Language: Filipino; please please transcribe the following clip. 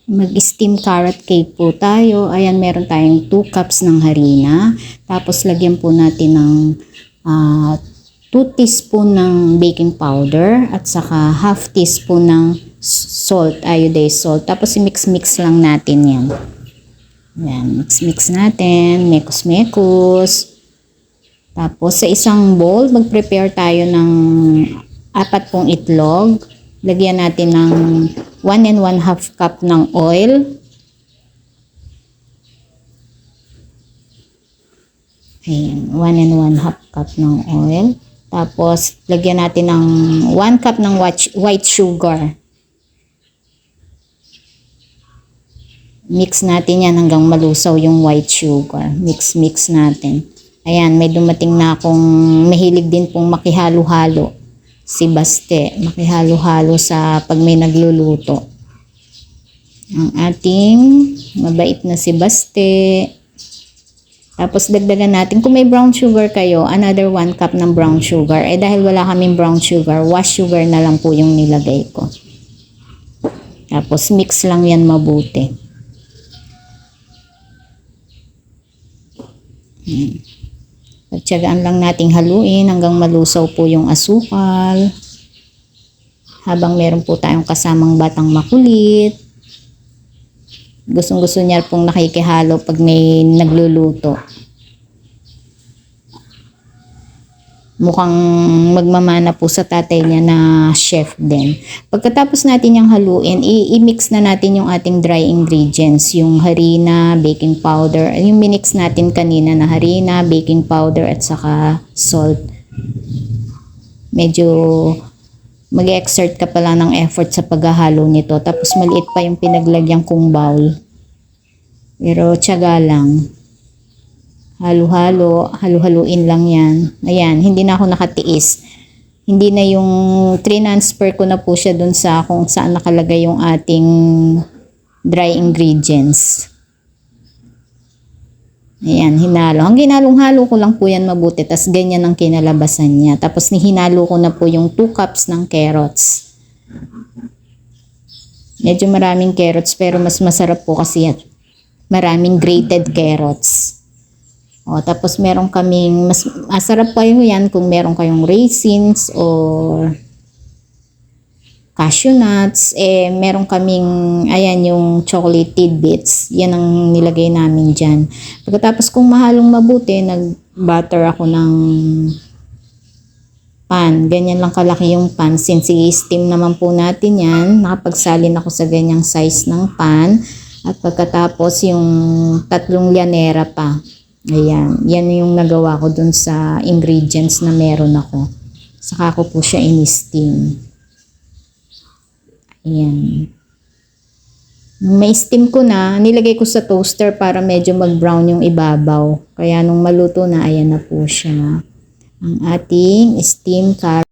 Mag-steam carrot cake po tayo. Ayan, meron tayong 2 cups ng harina. Tapos lagyan po natin ng 2 teaspoon ng baking powder at saka half teaspoon ng salt, iodized salt. Tapos i-mix-mix lang natin yan. Ayan, mix-mix natin, mekos-mekos. Tapos sa isang bowl, mag-prepare tayo ng 4 pong itlog. Lagyan natin ng 1 1/2 cup ng oil. Ayan, 1 1/2 cup ng oil. Tapos, lagyan natin ng 1 cup ng white sugar. Mix natin yan hanggang malusaw yung white sugar. Mix natin. Ayan, may dumating na akong mahilig din pong makihalo-halo. Si Baste, makihalo-halo sa pag may nagluluto. Ang ating mabait na si Baste. Tapos dagdagan natin, kung may brown sugar kayo, another 1 cup ng brown sugar. Eh dahil wala kaming brown sugar, wash sugar na lang po yung nilagay ko. Tapos mix lang yan mabuti. Pagtiyagaan lang nating haluin hanggang malusaw po yung asukal. Habang meron po tayong kasamang batang makulit. Gustong-gusto niya pong nakikihalo pag may nagluluto. Mukhang magmamana po sa tatay niya na chef din. Pagkatapos natin yung haluin, i-mix na natin yung ating dry ingredients. Yung harina, baking powder, yung minix natin kanina na harina, baking powder at saka salt. Medyo mag-exert ka pala ng effort sa paghahalo nito. Tapos maliit pa yung pinaglagyan kong bowl. Pero tiyaga lang. Halo-haluin lang yan. Ayan, hindi na ako nakatiis. Hindi na yung transfer ko na po siya dun sa kung saan nakalagay yung ating dry ingredients. Ayan, hinalo. Ang ginalong-halo ko lang po yan mabuti. Tapos ganyan ang kinalabasan niya. Tapos hinalo ko na po yung 2 cups ng carrots. Medyo maraming carrots pero mas masarap po kasi yan. Maraming grated carrots. O, tapos meron kaming, mas masarap pa yan kung meron kayong raisins or cashew nuts. Eh, meron kaming, ayan, yung chocolate tidbits. Yan ang nilagay namin dyan. Pagkatapos kung mahalong mabuti, nag-butter ako ng pan. Ganyan lang kalaki yung pan. Since i-steam naman po natin yan, nakapagsalin ako sa ganyang size ng pan. At pagkatapos yung 3 lyanera pa. Ayan, yan yung nagawa ko dun sa ingredients na meron ako. Saka ko po siya in-steam. Ayan. May steam ko na, nilagay ko sa toaster para medyo mag-brown yung ibabaw. Kaya nung maluto na, ayan na po siya. Ang ating steam carrot.